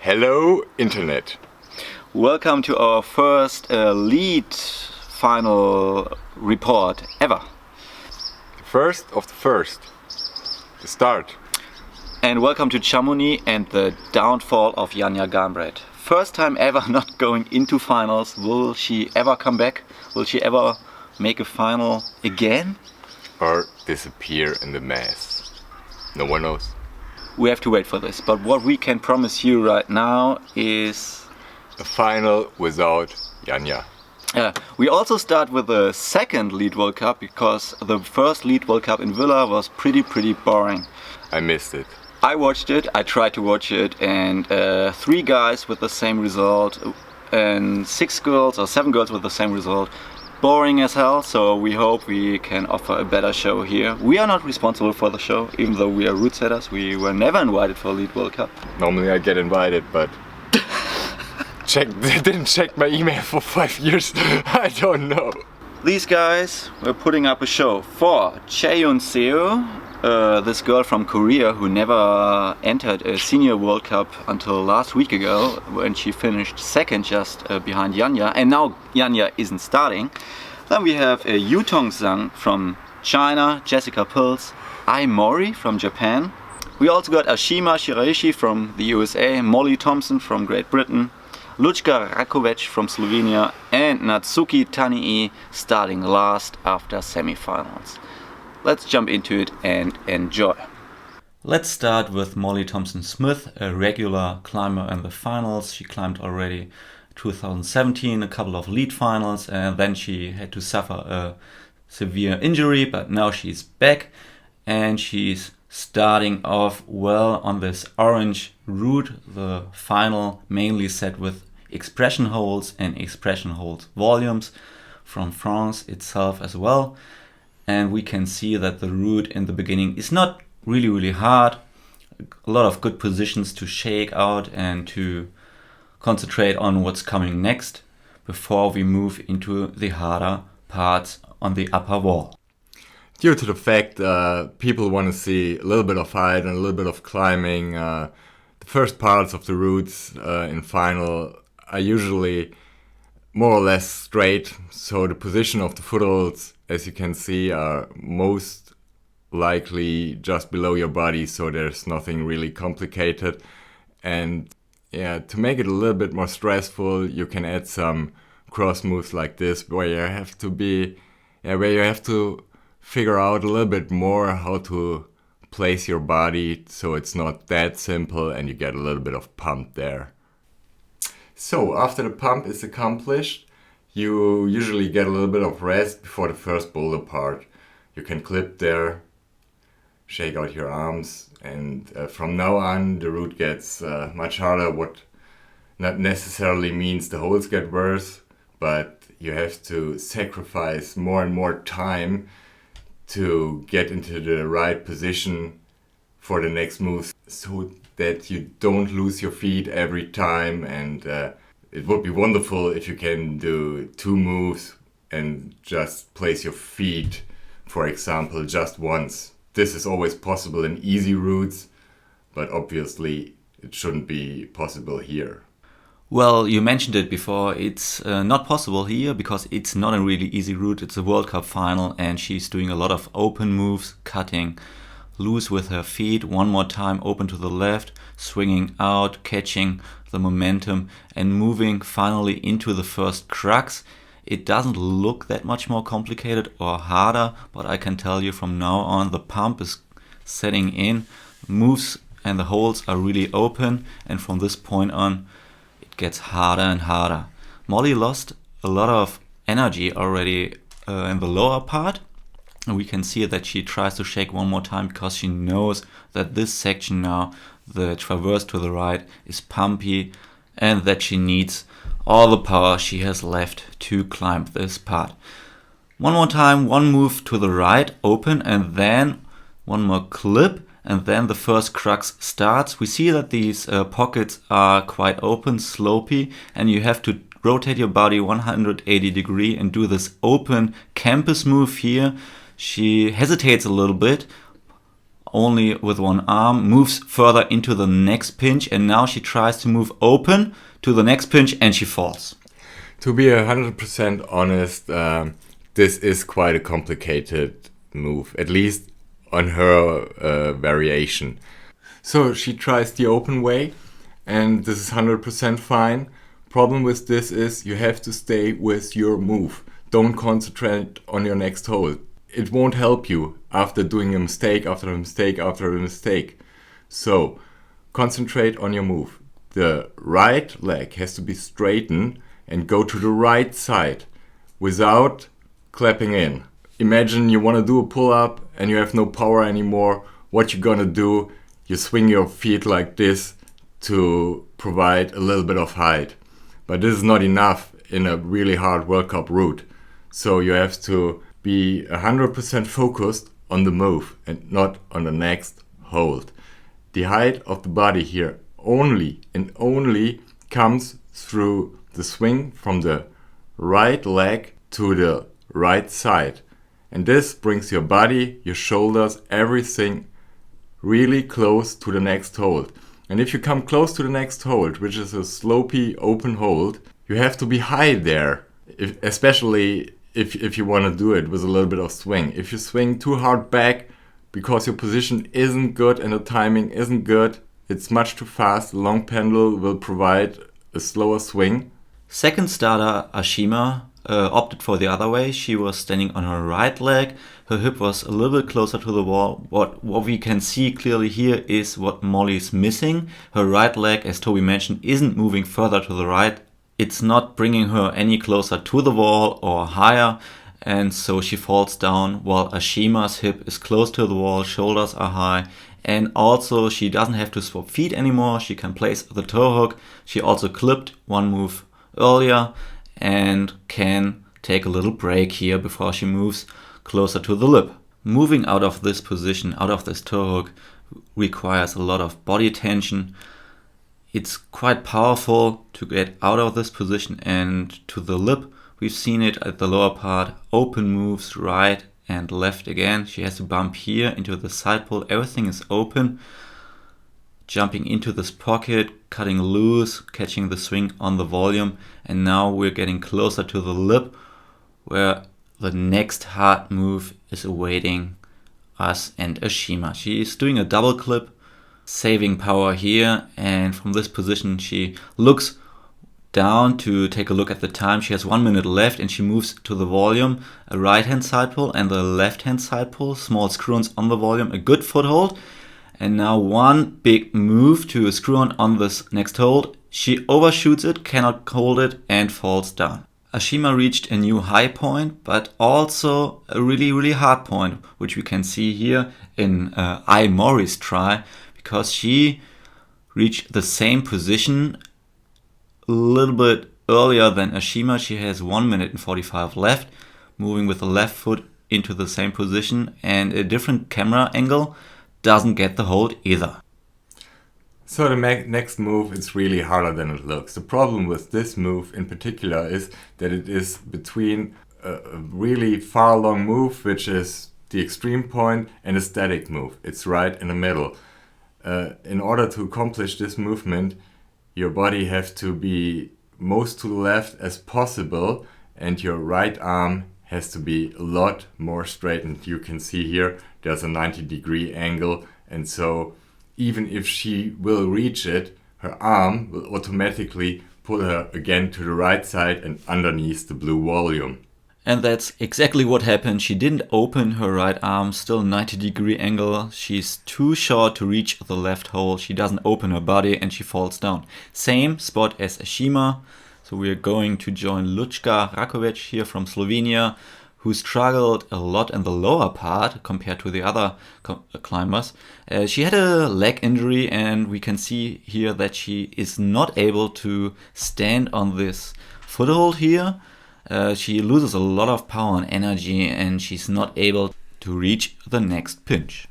Hello, Internet. Welcome to our first lead final report ever. The first of the first. The start. And welcome to Chamonix and the downfall of Janja Garnbret. First time ever not going into finals. Will she ever come back? Will she ever make a final again? Or disappear in the mass. No one knows. We have to wait for this. But what we can promise you right now is a final without Janja. We also start with the second Lead World Cup because the first Lead World Cup in Villars was pretty boring. I missed it. I watched it, I tried to watch it, and 3 guys with the same result and 6 girls or 7 girls with the same result. Boring as hell, so we hope we can offer a better show here. We are not responsible for the show, even though we are route setters. We were never invited for Lead World Cup. Normally I get invited, but didn't check my email for 5 years. I don't know. These guys were putting up a show for Chaehyeon Seos, this girl from Korea who never entered a senior World Cup until last week ago when she finished second just behind Janja, and now Janja isn't starting. Then we have Yu Tong-sang from China, Jessica Pills, Ai Mori from Japan. We also got Ashima Shiraishi from the USA, Molly Thompson from Great Britain, Lučka Rakovic from Slovenia, and Natsuki Tanii starting last after semifinals. Let's jump into it and enjoy. Let's start with Molly Thompson-Smith, a regular climber in the finals. She climbed already 2017, a couple of lead finals, and then she had to suffer a severe injury, but now she's back and she's starting off well on this orange route. The final mainly set with expression holds and expression hold volumes from France itself as well. And we can see that the route in the beginning is not really hard. A lot of good positions to shake out and to concentrate on what's coming next before we move into the harder parts on the upper wall. Due to the fact people want to see a little bit of height and a little bit of climbing, the first parts of the routes in final are usually more or less straight. So the position of the footholds, as you can see, are most likely just below your body, so there's nothing really complicated. And to make it a little bit more stressful, you can add some cross moves like this, where you have to figure out a little bit more how to place your body so it's not that simple and you get a little bit of pump there. So after the pump is accomplished, you usually get a little bit of rest before the first boulder part. You can clip there, shake out your arms, and from now on the route gets much harder, what not necessarily means the holes get worse, but you have to sacrifice more and more time to get into the right position for the next move so that you don't lose your feet every time. And it would be wonderful if you can do 2 moves and just place your feet, for example, just once. This is always possible in easy routes, but obviously it shouldn't be possible here. Well, you mentioned it before, it's not possible here because it's not a really easy route. It's a World Cup final and she's doing a lot of open moves, cutting loose with her feet, one more time open to the left, swinging out, catching the momentum and moving finally into the first crux. It doesn't look that much more complicated or harder, but I can tell you from now on the pump is setting in, moves and the holes are really open, and from this point on it gets harder and harder. Molly lost a lot of energy already in the lower part. And we can see that she tries to shake one more time because she knows that this section now, the traverse to the right, is pumpy and that she needs all the power she has left to climb this part. One more time, one move to the right, open, and then one more clip, and then the first crux starts. We see that these pockets are quite open, slopey, and you have to rotate your body 180 degrees and do this open campus move here. She hesitates a little bit, only with one arm, moves further into the next pinch, and now she tries to move open to the next pinch and she falls. To be 100% honest, this is quite a complicated move, at least on her variation. So she tries the open way, and this is 100% fine. Problem with this is you have to stay with your move. Don't concentrate on your next hold. It won't help you after doing a mistake after a mistake after a mistake. So concentrate on your move. The right leg has to be straightened and go to the right side without clapping in. Imagine you want to do a pull-up and you have no power anymore. What you're gonna do, you swing your feet like this to provide a little bit of height. But this is not enough in a really hard World Cup route. So you have to be 100% focused on the move and not on the next hold. The height of the body here only and only comes through the swing from the right leg to the right side. And this brings your body, your shoulders, everything really close to the next hold. And if you come close to the next hold, which is a slopey open hold, you have to be high there, especially if you want to do it with a little bit of swing. If you swing too hard back because your position isn't good and the timing isn't good, it's much too fast. The long pendule will provide a slower swing. Second starter, Ashima, opted for the other way. She was standing on her right leg. Her hip was a little bit closer to the wall. What we can see clearly here is what Molly's missing. Her right leg, as Tobi mentioned, isn't moving further to the right. It's not bringing her any closer to the wall or higher. And so she falls down while Ashima's hip is close to the wall, shoulders are high. And also she doesn't have to swap feet anymore. She can place the toe hook. She also clipped one move earlier and can take a little break here before she moves closer to the lip. Moving out of this position, out of this toe hook, requires a lot of body tension. It's quite powerful to get out of this position and to the lip. We've seen it at the lower part, open moves right and left again. She has to bump here into the side pull. Everything is open. Jumping into this pocket, cutting loose, catching the swing on the volume. And now we're getting closer to the lip where the next hard move is awaiting us and Ashima. She is doing a double clip, saving power here. And from this position, she looks down to take a look at the time. She has 1 minute left and she moves to the volume, a right hand side pull and the left hand side pull, small screw-ons on the volume, a good foothold. And now one big move to screw on this next hold. She overshoots it, cannot hold it and falls down. Ashima reached a new high point, but also a really hard point, which we can see here in Mori's try, because she reached the same position a little bit earlier than Ashima. She has 1 minute and 45 left, moving with the left foot into the same position, and a different camera angle doesn't get the hold either. So the next move is really harder than it looks. The problem with this move in particular is that it is between a really far long move, which is the extreme point, and a static move. It's right in the middle. In order to accomplish this movement, your body has to be most to the left as possible, and your right arm has to be a lot more straightened. You can see here there's a 90-degree angle, and so even if she will reach it, her arm will automatically pull her again to the right side and underneath the blue volume. And that's exactly what happened. She didn't open her right arm, still 90-degree angle. She's too short to reach the left hole. She doesn't open her body and she falls down. Same spot as Ashima. So we're going to join Lučka Rakovic here from Slovenia, who struggled a lot in the lower part compared to the other climbers. She had a leg injury and we can see here that she is not able to stand on this foothold here. She loses a lot of power and energy and she's not able to reach the next pinch.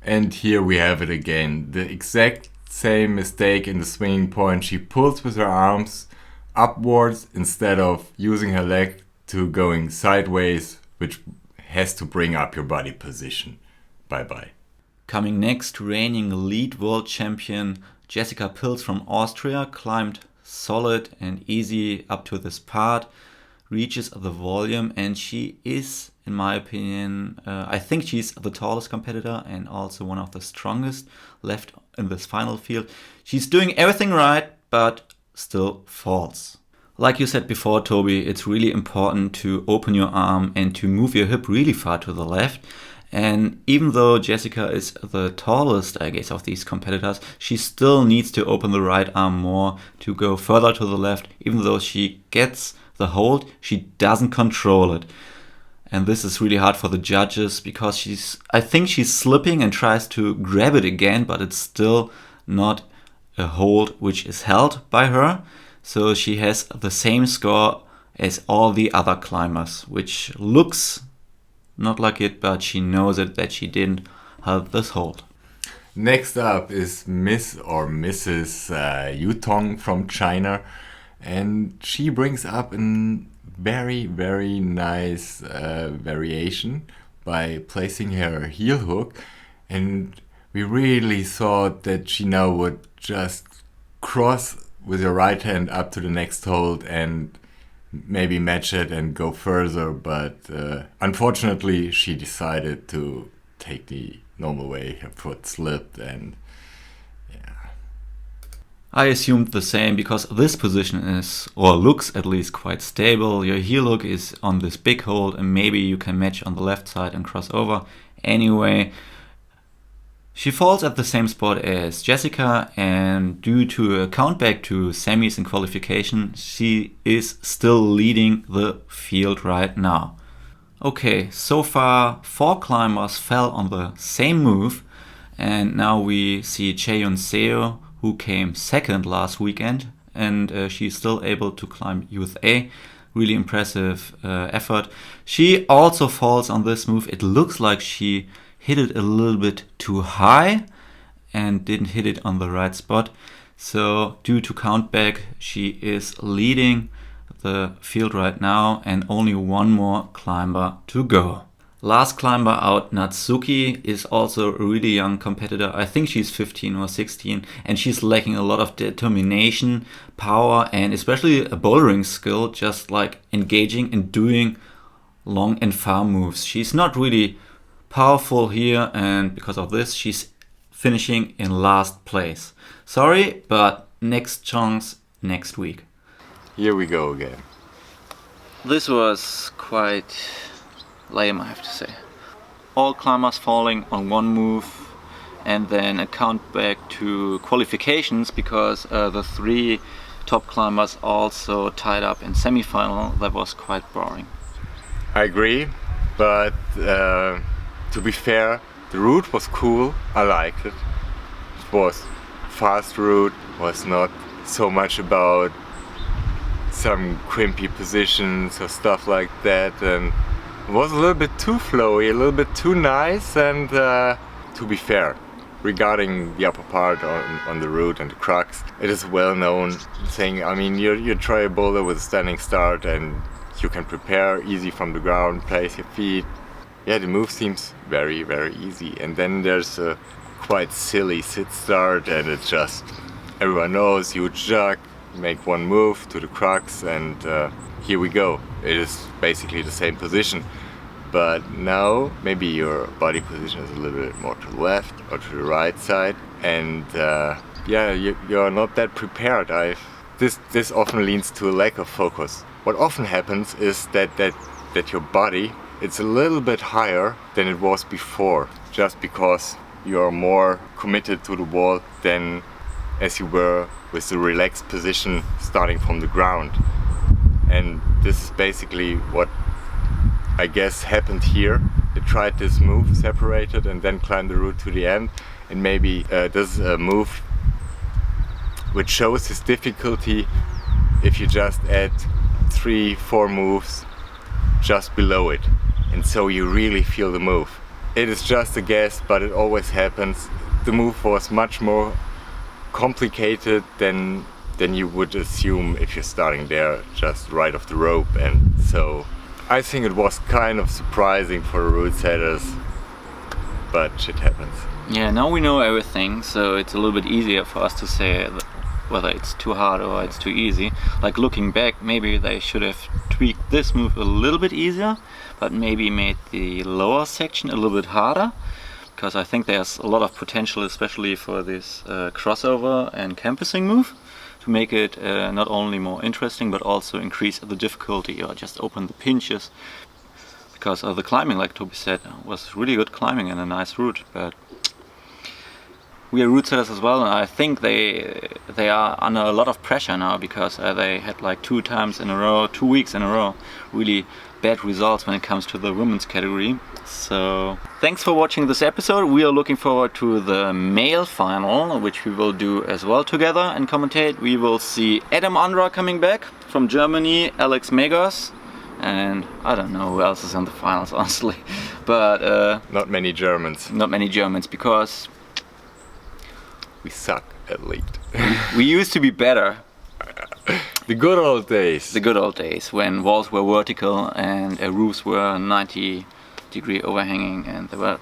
And here we have it again. The exact same mistake in the swinging point. She pulls with her arms upwards instead of using her leg to going sideways, which has to bring up your body position. Bye-bye. Coming next, reigning lead world champion Jessica Pilz from Austria climbed solid and easy up to this part, reaches the volume, and she is, in my opinion, I think she's the tallest competitor and also one of the strongest left in this final field. She's doing everything right, but still falls. Like you said before, Tobi, it's really important to open your arm and to move your hip really far to the left. And even though Jessica is the tallest, I guess, of these competitors, she still needs to open the right arm more to go further to the left. Even though she gets the hold, she doesn't control it. And this is really hard for the judges because I think she's slipping and tries to grab it again, but it's still not a hold which is held by her. So she has the same score as all the other climbers, which looks not like it, but she knows it that she didn't have this hold. Next up is Miss or Mrs. Yutong from China, and she brings up a very, very nice variation by placing her heel hook, and we really thought that she now would just cross with her right hand up to the next hold and maybe match it and go further, but unfortunately she decided to take the normal way. Her foot slipped, and yeah. I assumed the same because this position is, or looks at least, quite stable. Your heel hook is on this big hold and maybe you can match on the left side and cross over. Anyway, she falls at the same spot as Jessica, and due to a countback to semis and qualification, she is still leading the field right now. Okay, so far 4 climbers fell on the same move, and now we see Chaehyeon Seos, who came second last weekend, and she's still able to climb Youth A. Really impressive effort. She also falls on this move. It looks like she hit it a little bit too high and didn't hit it on the right spot. So due to countback, she is leading the field right now and only one more climber to go. Last climber out, Natsuki, is also a really young competitor. I think she's 15 or 16, and she's lacking a lot of determination, power, and especially a bouldering skill, just like engaging and doing long and far moves. She's not really powerful here, and because of this she's finishing in last place. Sorry, but next chance next week. Here we go again. This was quite lame, I have to say. All climbers falling on one move and then a count back to qualifications because the 3 top climbers also tied up in semi-final. That was quite boring. I agree, but to be fair, the route was cool. I liked it. It was fast route, was not so much about some crimpy positions or stuff like that, and it was a little bit too flowy, a little bit too nice. And to be fair, regarding the upper part on the route and the crux, it is a well-known thing. I mean, you try a boulder with a standing start and you can prepare easy from the ground, place your feet. Yeah, the move seems very, very easy. And then there's a quite silly sit start, and it's just, everyone knows, huge jug, make one move to the crux, and here we go. It is basically the same position. But now maybe your body position is a little bit more to the left or to the right side, and yeah, you're not that prepared. This often leads to a lack of focus. What often happens is that your body, it's a little bit higher than it was before, just because you're more committed to the wall than as you were with the relaxed position starting from the ground. And this is basically what I guess happened here. They tried this move, separated, and then climbed the route to the end. And maybe this is a move which shows his difficulty if you just add 3-4 moves just below it, and so you really feel the move. It is just a guess, but it always happens. The move was much more complicated than you would assume if you're starting there just right off the rope, and so I think it was kind of surprising for the route setters, but shit happens. Yeah, now we know everything, so it's a little bit easier for us to say whether it's too hard or it's too easy. Like looking back, maybe they should have tweaked this move a little bit easier, but maybe made the lower section a little bit harder, because I think there's a lot of potential, especially for this crossover and campusing move, to make it not only more interesting but also increase the difficulty or just open the pinches, because the climbing, like Tobi said, was really good climbing and a nice route. But we are route setters as well, and I think they are under a lot of pressure now, because they had like 2 weeks in a row, really bad results when it comes to the women's category. So thanks for watching this episode. We are looking forward to the male final, which we will do as well together and commentate. We will see Adam Andra coming back from Germany, Alex Megos, and I don't know who else is in the finals, honestly. But not many Germans. Not many Germans, because we suck at least. We used to be better. The good old days. The good old days, when walls were vertical and roofs were 90-degree overhanging and there were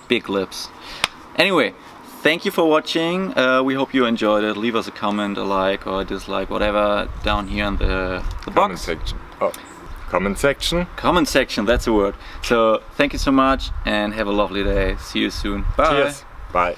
big lips. Anyway, thank you for watching. We hope you enjoyed it. Leave us a comment, a like or a dislike, whatever, down here in the comment box. section. Oh, comment section? Comment section, that's a word. So thank you so much and have a lovely day. See you soon. Bye. Cheers. Bye.